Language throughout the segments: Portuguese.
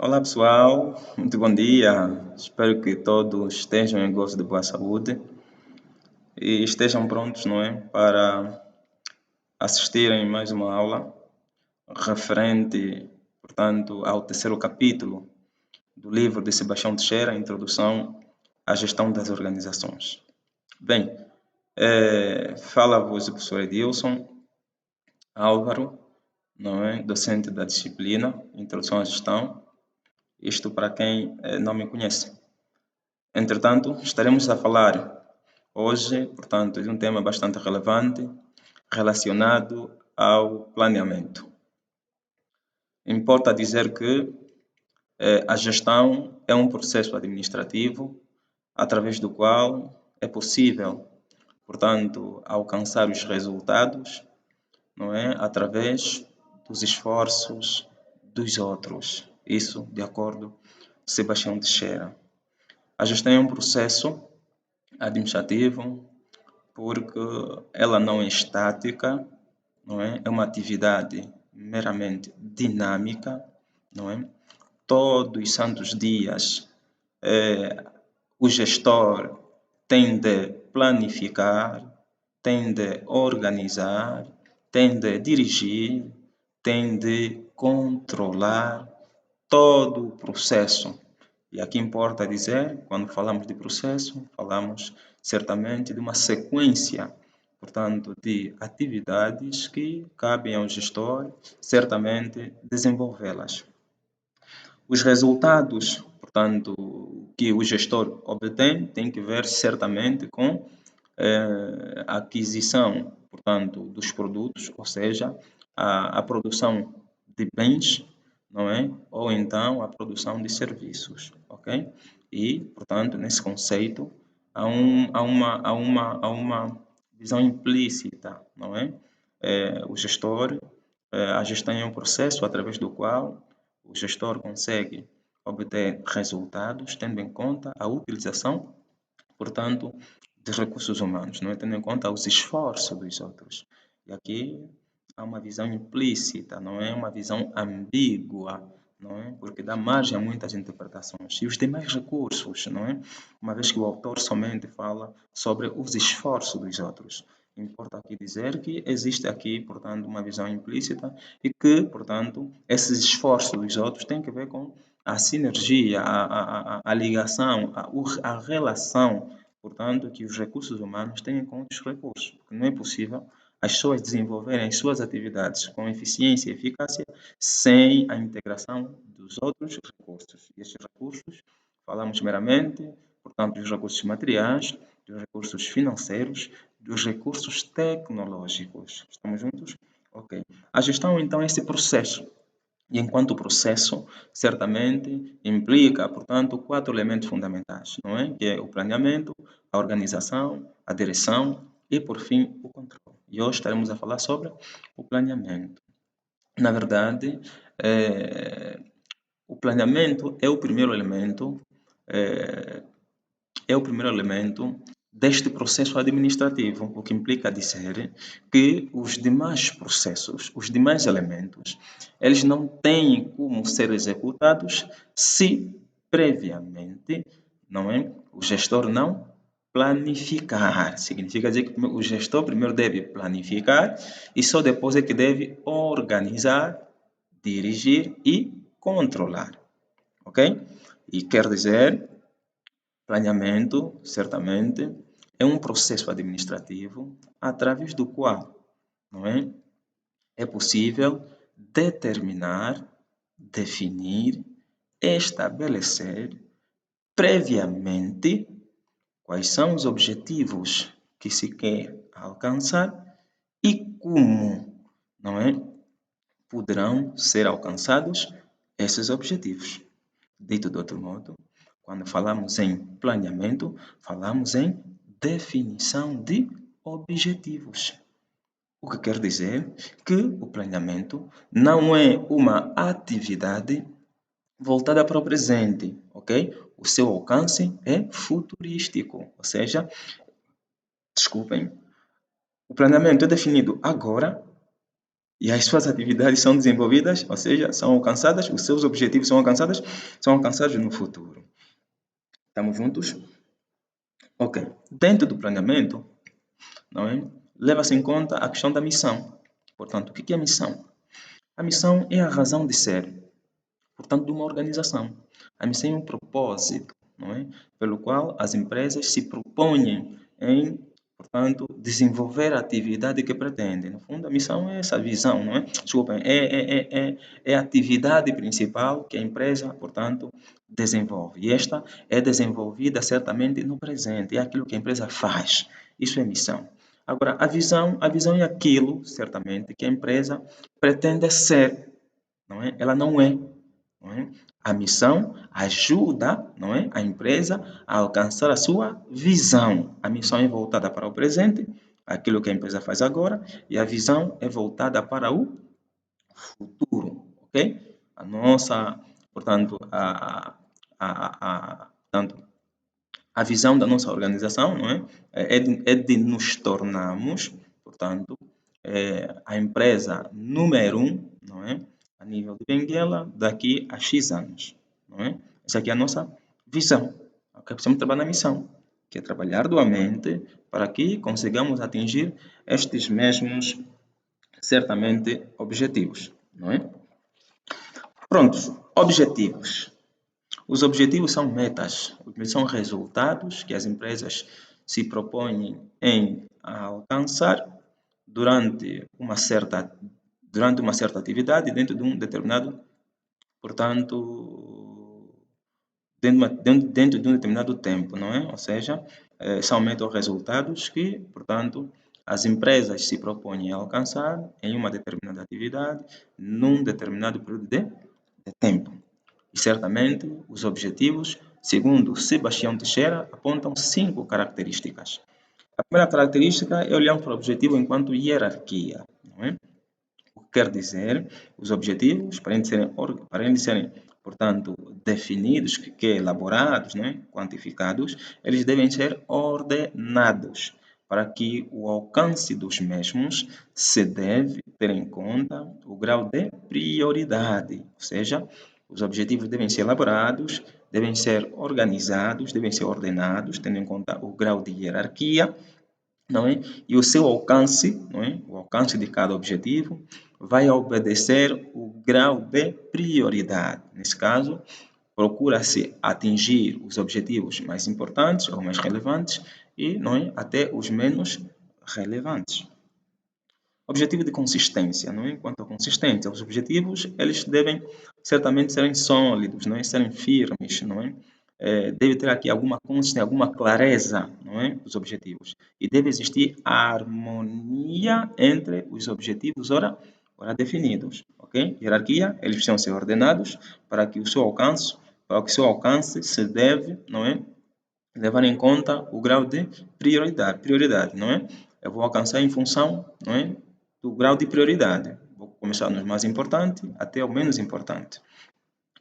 Olá pessoal, muito bom dia. Espero que todos estejam em gozo de boa saúde e estejam prontos, não é, para assistirem mais uma aula referente, portanto, ao terceiro capítulo do livro de Sebastião Teixeira, Introdução à Gestão das Organizações. Bem, fala-vos o professor Edilson Álvaro, não é, docente da disciplina Introdução à Gestão. Isto para quem não me conhece. Entretanto, estaremos a falar hoje, portanto, de um tema bastante relevante relacionado ao planeamento. Importa dizer que a gestão é um processo administrativo através do qual é possível, portanto, alcançar os resultados, não é, através dos esforços dos outros. Isso de acordo com Sebastião Teixeira. A gestão é um processo administrativo porque ela não é estática, não é? É uma atividade meramente dinâmica, não é? Todos os santos dias, o gestor tem de planificar, tem de organizar, tem de dirigir, tem de controlar todo o processo. E aqui importa dizer, quando falamos de processo, falamos certamente de uma sequência, portanto, de atividades que cabem ao gestor, certamente, desenvolvê-las. Os resultados, portanto, que o gestor obtém, tem que ver certamente com a aquisição, portanto, dos produtos, ou seja, a produção de bens, não é? Ou então a produção de serviços, ok? E, portanto, nesse conceito, há uma visão implícita, não é? O gestor, a gestão é um processo através do qual o gestor consegue obter resultados, tendo em conta a utilização, portanto, de recursos humanos, não é? Tendo em conta os esforços dos outros. E aqui há uma visão implícita, não é uma visão ambígua, não é? Porque dá margem a muitas interpretações. E os demais recursos, não é? Uma vez que o autor somente fala sobre os esforços dos outros. Importa aqui dizer que existe aqui, portanto, uma visão implícita e que, portanto, esses esforços dos outros têm que ver com a sinergia, a ligação, a relação, portanto, que os recursos humanos têm com os recursos. Porque não é possível as pessoas desenvolverem as suas atividades com eficiência e eficácia sem a integração dos outros recursos. E estes recursos, falamos meramente, portanto, dos recursos materiais, dos recursos financeiros, dos recursos tecnológicos. Estamos juntos? Ok. A gestão, então, é esse processo. E enquanto processo, certamente, implica, portanto, 4 elementos fundamentais, não é? Que é o planeamento, a organização, a direção e, por fim, o controle. E hoje estaremos a falar sobre o planeamento. Na verdade, o planeamento é o primeiro elemento, deste processo administrativo, o que implica dizer que os demais processos, os demais elementos, eles não têm como ser executados se previamente, não é, o gestor não planificar. Significa dizer que o gestor primeiro deve planificar e só depois é que deve organizar, dirigir e controlar. Ok? E quer dizer, planeamento, certamente, é um processo administrativo através do qual, não é, é possível determinar, definir, estabelecer previamente quais são os objetivos que se quer alcançar e como, não é, poderão ser alcançados esses objetivos. Dito de outro modo, quando falamos em planeamento, falamos em definição de objetivos. O que quer dizer que o planeamento não é uma atividade voltada para o presente, ok? O seu alcance é futurístico, ou seja, desculpem, o planeamento é definido agora e as suas atividades são desenvolvidas, ou seja, são alcançadas, os seus objetivos são alcançados no futuro. Estamos juntos? Ok. Dentro do planeamento, não é? Leva-se em conta a questão da missão. Portanto, o que é a missão? A missão é a razão de ser, portanto, de uma organização. A missão é um propósito, não é? Pelo qual as empresas se propõem em, portanto, desenvolver a atividade que pretendem. No fundo, a missão é essa visão, não é? Desculpem, é a atividade principal que a empresa, portanto, desenvolve. E esta é desenvolvida certamente no presente, é aquilo que a empresa faz. Isso é missão. Agora, a visão é aquilo, certamente, que a empresa pretende ser, não é? Ela não é. Não é? A missão ajuda, não é, a empresa a alcançar a sua visão. A missão é voltada para o presente, aquilo que a empresa faz agora, e a visão é voltada para o futuro, ok? A nossa, portanto, a visão da nossa organização, não é? É de nos tornarmos, portanto, a empresa número um, não é? A nível de Benguela, daqui a X anos, não é? Essa aqui é a nossa visão. Ok? Precisamos trabalhar na missão, que é trabalhar arduamente para que consigamos atingir estes mesmos, certamente, objetivos, não é? Prontos, objetivos. Os objetivos são metas, são resultados que as empresas se propõem em alcançar durante uma certa, atividade dentro de um determinado, portanto, dentro de um determinado tempo, não é? Ou seja, são metas ou resultados que, portanto, as empresas se propõem a alcançar em uma determinada atividade, num determinado período de tempo. E certamente os objetivos, segundo Sebastião Teixeira, apontam 5 características. A primeira característica é olhar para o objetivo enquanto hierarquia. Não é? O que quer dizer, os objetivos, para eles serem, portanto, definidos, que elaborados, né, quantificados, eles devem ser ordenados para que o alcance dos mesmos se deve ter em conta o grau de prioridade, ou seja, os objetivos devem ser elaborados, devem ser organizados, devem ser ordenados, tendo em conta o grau de hierarquia, não é? E o seu alcance, não é? O alcance de cada objetivo vai obedecer o grau de prioridade. Nesse caso, procura-se atingir os objetivos mais importantes ou mais relevantes e, não é? Até os menos relevantes. Objetivo de consistência, não é? Quanto à consistência, os objetivos eles devem certamente serem sólidos, não é? Serem firmes, não é? Deve ter aqui alguma consistência, alguma clareza, não é? Dos objetivos. E deve existir harmonia entre os objetivos ora definidos, ok? Hierarquia, eles precisam ser ordenados para que o seu alcance se deve, não é? Levar em conta o grau de prioridade, não é? Eu vou alcançar em função, não é, do grau de prioridade. Vou começar nos mais importantes até o menos importante.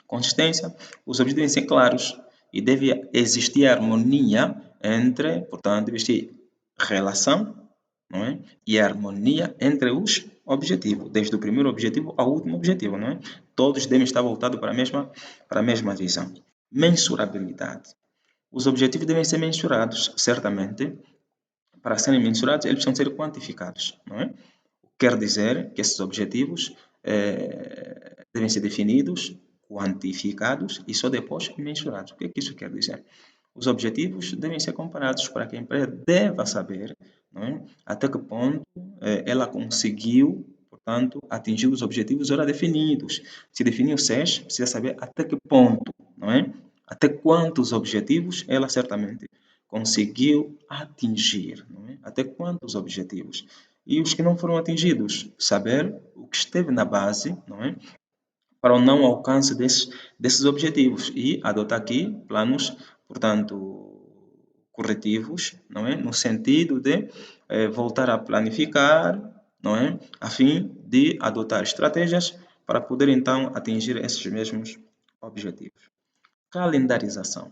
Consistência, os objetivos devem ser claros e deve existir harmonia entre, portanto, deve existir relação, não é? E harmonia entre os objetivos, desde o primeiro objetivo ao último objetivo, não é? Todos devem estar voltados para a mesma visão. Mensurabilidade. Os objetivos devem ser mensurados, certamente. Para serem mensurados, eles precisam ser quantificados, não é? Quer dizer que esses objetivos devem ser definidos, quantificados e só depois mensurados. O que é que isso quer dizer? Os objetivos devem ser comparados para que a empresa deva saber, não é? Até que ponto ela conseguiu, portanto, atingir os objetivos ora definidos. Se definiu 6, precisa saber até que ponto, não é? Até quantos objetivos ela certamente conseguiu atingir, não é? Até quantos objetivos. E os que não foram atingidos, saber o que esteve na base, não é? Para o não alcance desses objetivos e adotar aqui planos, portanto, corretivos, não é? No sentido de voltar a planificar, não é? A fim de adotar estratégias para poder então atingir esses mesmos objetivos. Calendarização.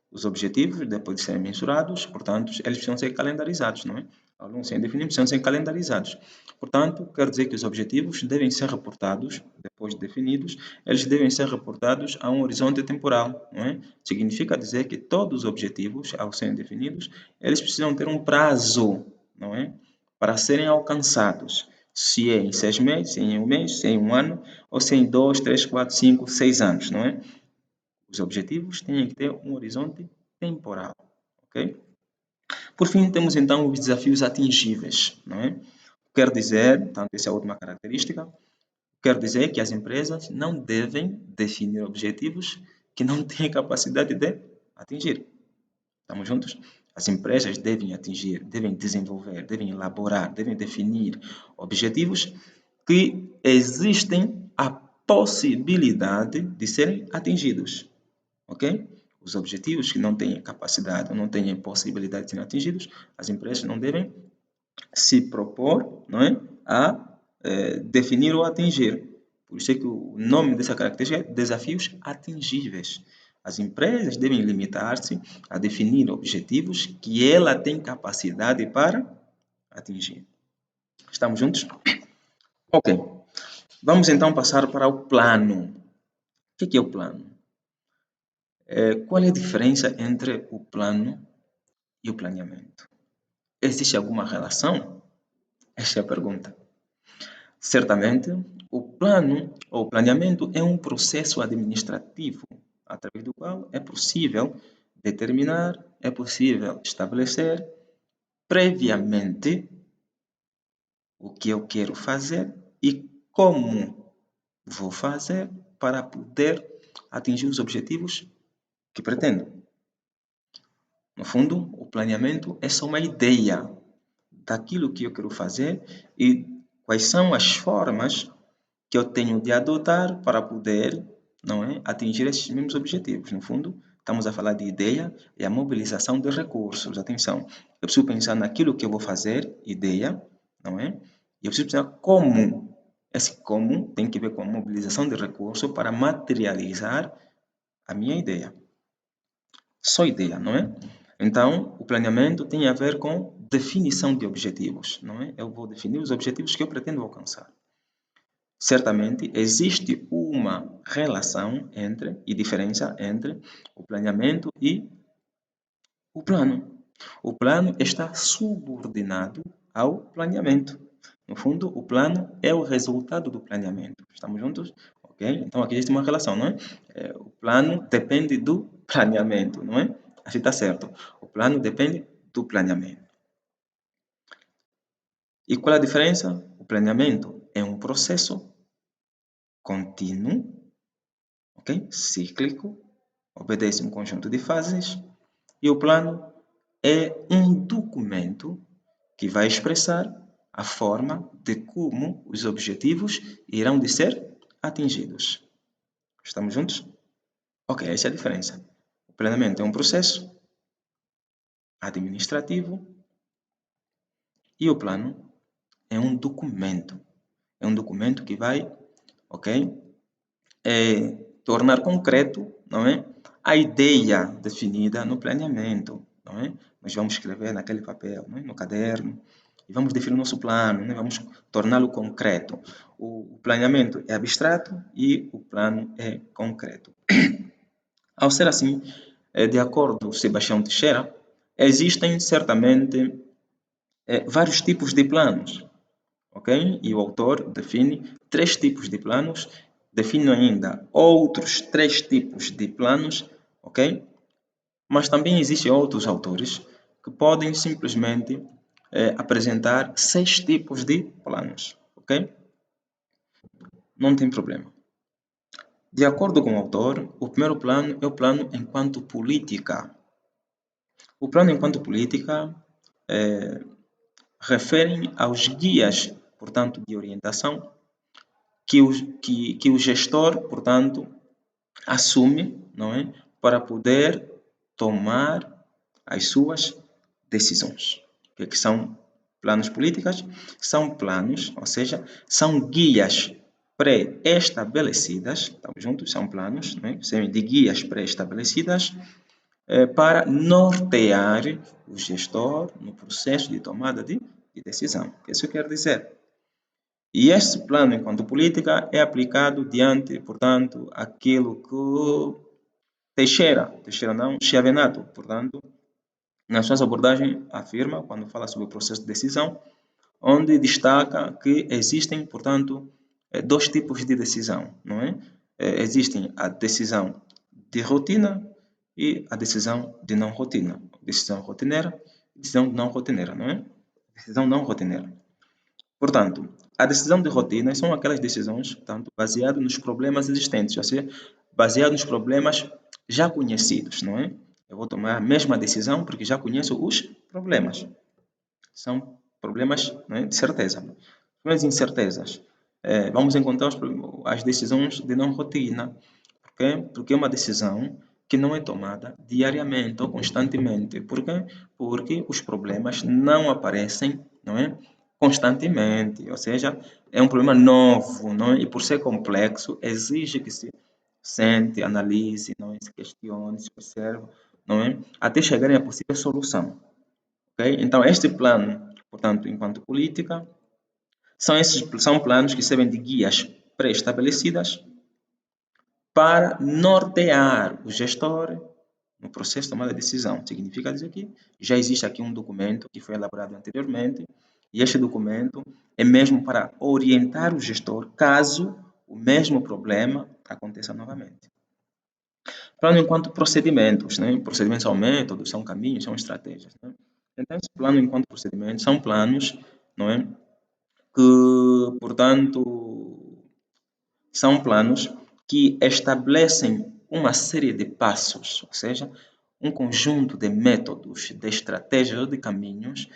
Os objetivos, depois de serem mensurados, portanto, eles precisam ser calendarizados, não é? ao longo sem definir, precisam ser calendarizados. Portanto, quer dizer que os objetivos devem ser reportados, depois de definidos, eles devem ser reportados a um horizonte temporal, não é? Significa dizer que todos os objetivos, ao serem definidos, eles precisam ter um prazo, não é? Para serem alcançados. Se é em 6 meses, se é em um mês, se é em um ano, ou se é em 2, 3, 4, 5, 6 anos, não é? Os objetivos têm que ter um horizonte temporal, ok? Por fim, temos então os desafios atingíveis, não é? Quer dizer, portanto, essa é a última característica, quer dizer que as empresas não devem definir objetivos que não têm capacidade de atingir. Estamos juntos? As empresas devem atingir, devem desenvolver, devem elaborar, devem definir objetivos que existem a possibilidade de serem atingidos, ok? Os objetivos que não têm capacidade ou não têm possibilidade de serem atingidos, as empresas não devem se propor, não é, a definir ou atingir. Por isso é que o nome dessa característica é desafios atingíveis. As empresas devem limitar-se a definir objetivos que ela tem capacidade para atingir. Estamos juntos? Ok. Vamos então passar para o plano. O que é o plano? Qual é a diferença entre o plano e o planeamento? Existe alguma relação? Esta é a pergunta. Certamente, o plano ou planeamento é um processo administrativo através do qual é possível determinar, é possível estabelecer previamente o que eu quero fazer e como vou fazer para poder atingir os objetivos que pretendo. No fundo, o planeamento é só uma ideia daquilo que eu quero fazer e quais são as formas que eu tenho de adotar para poder, não é, atingir esses mesmos objetivos. No fundo, estamos a falar de ideia e a mobilização de recursos. Atenção, eu preciso pensar naquilo que eu vou fazer, ideia, não é? E eu preciso pensar como. Esse como tem que ver com a mobilização de recursos para materializar a minha ideia. Só ideia, não é? Então, o planeamento tem a ver com definição de objetivos, não é? Eu vou definir os objetivos que eu pretendo alcançar. Certamente existe uma relação entre e diferença entre o planeamento e o plano. O plano está subordinado ao planeamento. No fundo, o plano é o resultado do planeamento. Estamos juntos? Ok? Então aqui existe uma relação, não é? O plano depende do planeamento, não é? Assim está certo. O plano depende do planeamento. E qual é a diferença? O planeamento é um processo contínuo, ok? Cíclico, obedece um conjunto de fases, e o plano é um documento que vai expressar a forma de como os objetivos irão de ser atingidos. Estamos juntos? Ok, essa é a diferença. O planeamento é um processo administrativo e o plano é um documento. É um documento que vai, ok, tornar concreto, não é, a ideia definida no planeamento, não é? Nós vamos escrever naquele papel, não é? No caderno, e vamos definir o nosso plano, né? Vamos torná-lo concreto. O planeamento é abstrato e o plano é concreto. Ao ser assim, de acordo com Sebastião Teixeira, existem certamente vários tipos de planos, ok? E o autor define 3 tipos de planos, define ainda outros 3 tipos de planos, ok? Mas também existem outros autores que podem simplesmente apresentar 6 tipos de planos, ok? Não tem problema. De acordo com o autor, o primeiro plano é o plano enquanto política. O plano enquanto política refere aos guias, portanto, de orientação que o gestor, portanto, assume, não é, para poder tomar as suas decisões. O que são planos políticos? São planos, ou seja, são guias pré-estabelecidas, estamos juntos, são planos, né, de guias pré-estabelecidas para nortear o gestor no processo de tomada de decisão. O que isso quer dizer? E este plano, enquanto política, é aplicado diante, portanto, aquilo que Teixeira não, Chiavenato, portanto, nas suas abordagens afirma, quando fala sobre o processo de decisão, onde destaca que existem, portanto, dois tipos de decisão, não é? Existem a decisão de rotina e a decisão de não rotina. Decisão rotineira e decisão não rotineira, não é? Decisão não rotineira. Portanto, a decisão de rotina são aquelas decisões, portanto, baseadas nos problemas existentes, ou seja, baseadas nos problemas já conhecidos, não é? Eu vou tomar a mesma decisão porque já conheço os problemas. São problemas, não é, de certeza. As incertezas. Vamos encontrar as decisões de não rotina. Por quê? Porque é uma decisão que não é tomada diariamente ou constantemente. Por quê? Porque os problemas não aparecem, não é, constantemente. Ou seja, é um problema novo, não é? E por ser complexo, exige que se sente, analise, não é? Se questione, se observe, não é? Até chegarem à possível solução. Okay? Então, este plano, portanto, enquanto política, são planos que servem de guias pré-estabelecidas para nortear o gestor no processo de tomada de decisão. Significa dizer que já existe aqui um documento que foi elaborado anteriormente e este documento é mesmo para orientar o gestor caso o mesmo problema aconteça novamente. Plano enquanto procedimentos, né? Procedimentos são métodos, são caminhos, são estratégias. Né? Então, esse plano enquanto procedimentos são planos, não é? Que, portanto, são planos que estabelecem uma série de passos, ou seja, um conjunto de métodos, de estratégias ou de caminhos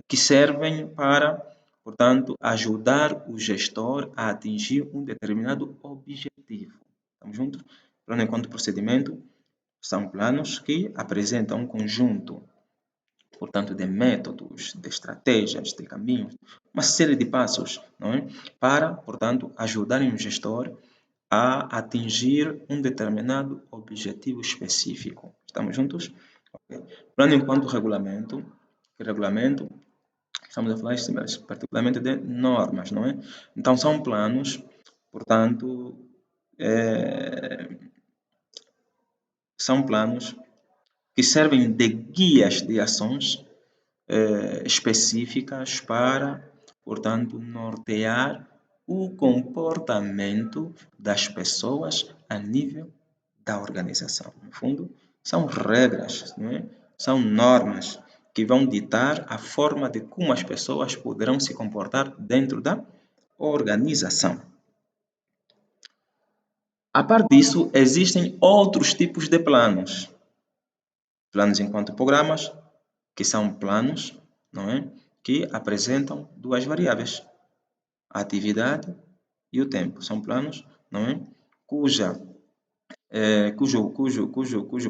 que servem para, portanto, ajudar o gestor a atingir um determinado objetivo. Estamos juntos? Plano enquanto procedimento são planos que apresentam um conjunto, portanto, de métodos, de estratégias, de caminhos, uma série de passos, não é? Para, portanto, ajudarem o gestor a atingir um determinado objetivo específico. Estamos juntos? Okay. Plano enquanto regulamento, estamos a falar particularmente de normas, não é? Então, são planos, portanto, são planos que servem de guias de ações específicas para, portanto, nortear o comportamento das pessoas a nível da organização. No fundo, são regras, não é? São normas que vão ditar a forma de como as pessoas poderão se comportar dentro da organização. A par disso, existem outros tipos de planos. Planos enquanto programas, que são planos, não é? Que apresentam duas variáveis, a atividade e o tempo. São planos, não é? Cujo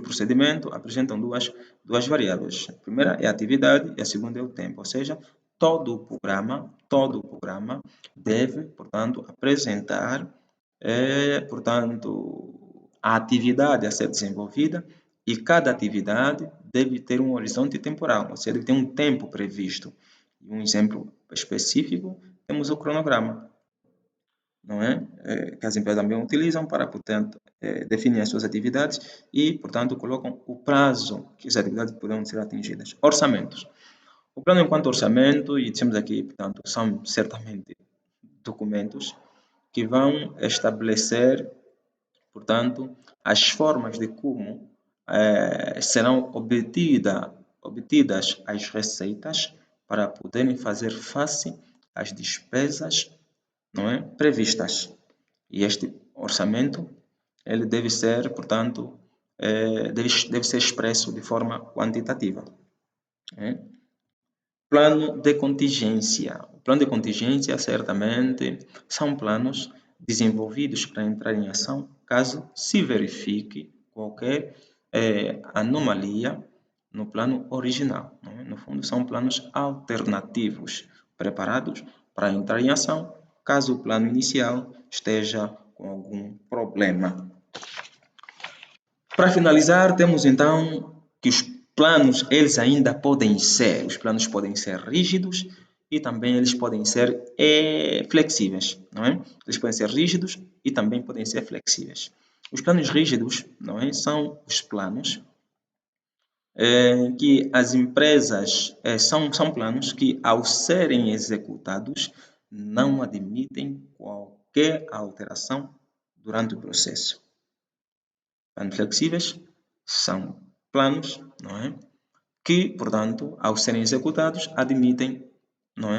procedimento apresentam duas variáveis. A primeira é a atividade e a segunda é o tempo. Ou seja, todo o programa deve, portanto, apresentar, portanto, a atividade a ser desenvolvida e cada atividade deve ter um horizonte temporal, ou seja, deve ter um tempo previsto. Um exemplo específico, temos o cronograma, não é? Que as empresas também utilizam para, portanto, definir as suas atividades e, portanto, colocam o prazo que as atividades poderão ser atingidas. Orçamentos. O plano enquanto orçamento, e temos aqui, portanto, são certamente documentos que vão estabelecer, portanto, as formas de como serão obtidas as receitas para poderem fazer face às despesas, não é, previstas. E este orçamento ele deve ser, portanto, deve ser expresso de forma quantitativa. Plano de contingência. O plano de contingência, certamente, são planos desenvolvidos para entrar em ação caso se verifique qualquer anomalia no plano original. Não é? No fundo, são planos alternativos preparados para entrar em ação caso o plano inicial esteja com algum problema. Para finalizar, temos então que os planos, os planos podem ser rígidos e também eles podem ser flexíveis, não é? Eles podem ser rígidos e também podem ser flexíveis. Os planos rígidos, não é? São os planos que as empresas são planos que, ao serem executados, não admitem qualquer alteração durante o processo. Planos flexíveis são planos, não é, que, portanto, ao serem executados, admitem, não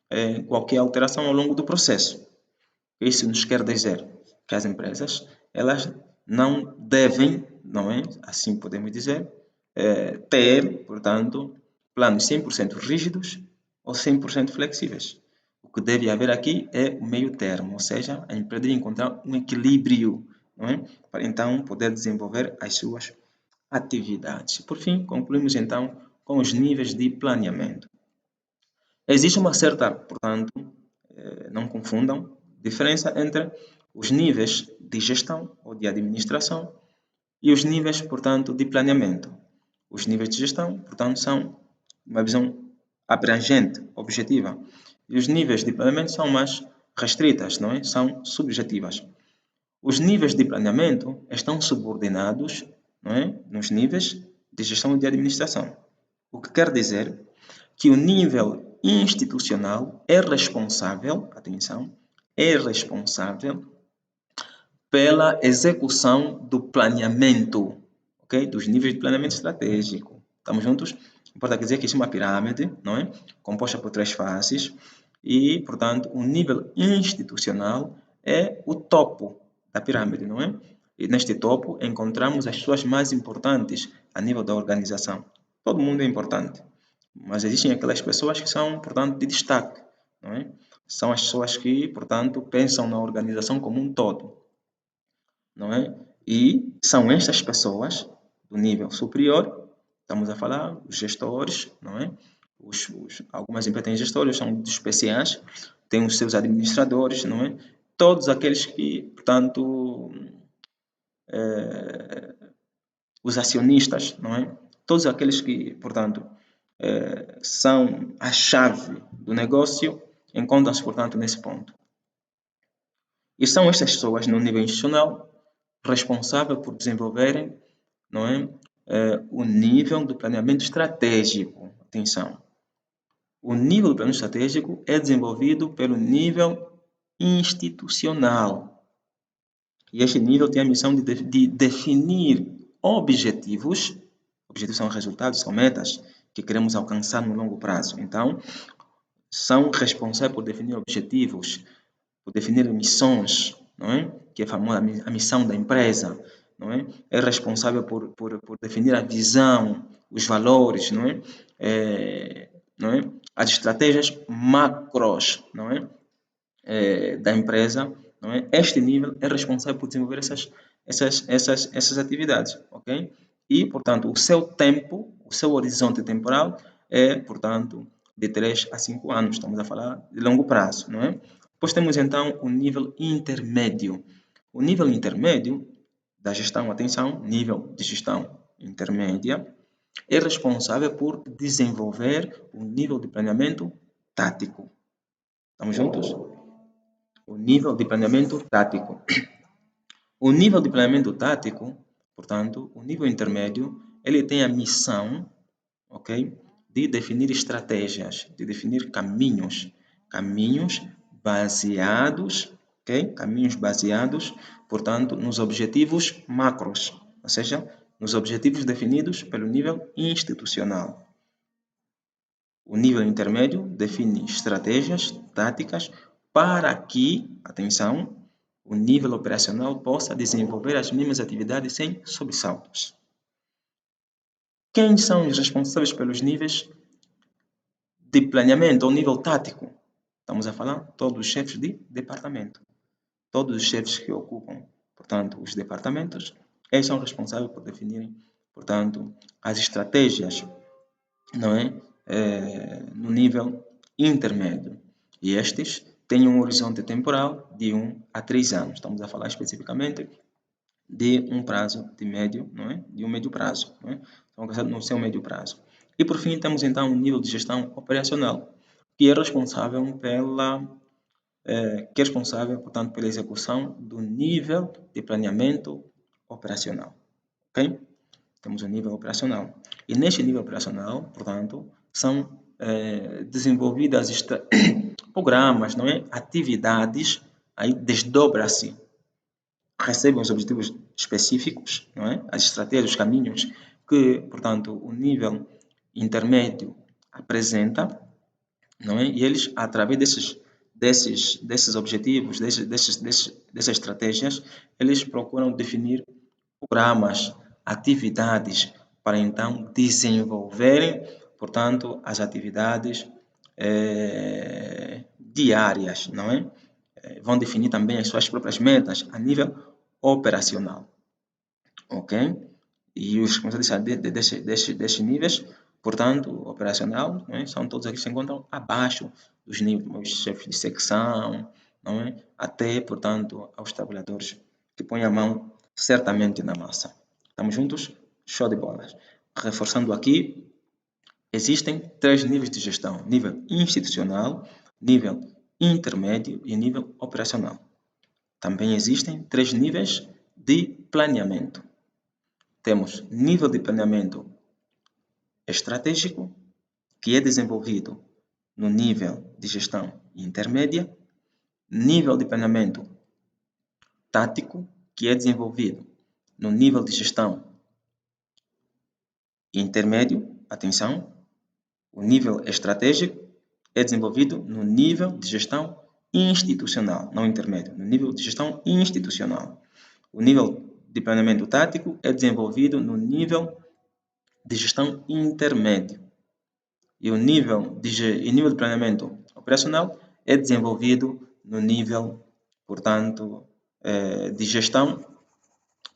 é, qualquer alteração ao longo do processo. Isso nos quer dizer que as empresas elas não devem, não é, assim podemos dizer, ter, portanto, planos 100% rígidos ou 100% flexíveis. O que deve haver aqui é o meio termo, ou seja, a empresa deve encontrar um equilíbrio, não é? Para então poder desenvolver as suas atividades. Por fim, concluímos então com os níveis de planeamento. Existe uma certa, portanto, não confundam, diferença entre os níveis de gestão ou de administração e os níveis, portanto, de planeamento. Os níveis de gestão, portanto, são uma visão abrangente, objetiva, e os níveis de planeamento são mais restritas, não é? São subjetivas. Os níveis de planeamento estão subordinados, não é, nos níveis de gestão e de administração. O que quer dizer que o nível institucional é responsável, atenção, é responsável pela execução do planeamento, ok? Dos níveis de planeamento estratégico. Estamos juntos? Importa dizer que existe uma pirâmide, não é? Composta por 3 faces e, portanto, o nível institucional é o topo da pirâmide, não é? E neste topo encontramos as pessoas mais importantes a nível da organização. Todo mundo é importante, mas existem aquelas pessoas que são, portanto, de destaque, não é? São as pessoas que, portanto, pensam na organização como um todo, não é? E são estas pessoas do nível superior, estamos a falar os gestores, não é? Algumas empresas têm gestores, são especiais, têm os seus administradores, não é? Todos aqueles que, portanto, os acionistas, não é? Todos aqueles que, portanto, são a chave do negócio, encontram-se, portanto, nesse ponto. E são estas pessoas, no nível institucional, responsáveis por desenvolverem, não é, o nível do planeamento estratégico. Atenção, o nível do planeamento estratégico é desenvolvido pelo nível institucional. E este nível tem a missão de definir objetivos. Objetivos são resultados, são metas que queremos alcançar no longo prazo. Então, são responsáveis por definir objetivos, por definir missões, não é? Que é a famosa a missão da empresa, não é? É responsável por definir a visão, os valores, não é? Não é? As estratégias macros, não é? Da empresa, não é? Este nível é responsável por desenvolver essas atividades, ok? E, portanto, o seu tempo, o seu horizonte temporal é, portanto, de 3 a 5 anos. Estamos a falar de longo prazo, não é? Depois temos, então, o nível intermédio. O nível intermédio da gestão, atenção, nível de gestão intermédia, é responsável por desenvolver o nível de planeamento tático. Estamos juntos? O nível de planeamento tático. O nível de planeamento tático, portanto, o nível intermédio, ele tem a missão, ok, de definir estratégias, de definir caminhos baseados, ok, caminhos baseados, portanto, nos objetivos macros, ou seja, nos objetivos definidos pelo nível institucional. O nível intermédio define estratégias táticas para que, atenção, o nível operacional possa desenvolver as mesmas atividades sem sobressaltos. Quem são os responsáveis pelos níveis de planeamento ao nível tático? Estamos a falar todos os chefes de departamento. Todos os chefes que ocupam, portanto, os departamentos, eles são responsáveis por definirem, portanto, as estratégias, não é? No nível intermédio. E estes têm um horizonte temporal de 1 a 3 anos. Estamos a falar especificamente de um prazo de médio, não é? De um médio prazo, não é? Estão alcançados no seu médio prazo. E por fim temos então o nível de gestão operacional, que é responsável portanto, pela execução do nível de planeamento operacional, ok? Temos o nível operacional. E neste nível operacional, portanto, são desenvolvidas programas, não é? Atividades, aí desdobra-se, recebem os objetivos específicos, não é? As estratégias, os caminhos que, portanto, o nível intermédio apresenta, não é? E eles, através desses objetivos, dessas estratégias, eles procuram definir programas, atividades, para então desenvolverem, portanto, as atividades diárias, não é? Vão definir também as suas próprias metas a nível operacional, ok? E os responsáveis destes níveis, portanto, operacional, não é? São todos aqueles que se encontram abaixo dos níveis, os chefes de secção, não é? Até, portanto, aos trabalhadores que põem a mão certamente na massa. Estamos juntos? Show de bolas. Reforçando aqui, existem 3 níveis de gestão: nível institucional, nível intermédio e nível operacional. Também existem 3 níveis de planeamento. Temos nível de planeamento estratégico, que é desenvolvido no nível de gestão intermédia, nível de planeamento tático, que é desenvolvido no nível de gestão intermédio, atenção, o nível estratégico é desenvolvido no nível de gestão institucional, não intermédio, no nível de gestão institucional. O nível de planeamento tático é desenvolvido no nível de gestão intermédio. E o nível de planeamento operacional é desenvolvido no nível, portanto, de gestão,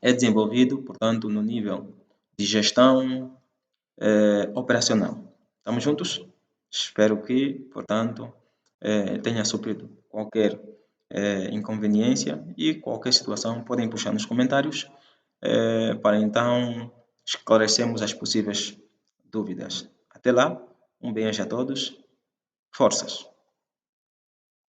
é desenvolvido, portanto, no nível de gestão operacional. Estamos juntos? Espero que, portanto, tenha suprido qualquer inconveniência e qualquer situação podem puxar nos comentários para então esclarecermos as possíveis dúvidas. Até lá, um beijo a todos, forças!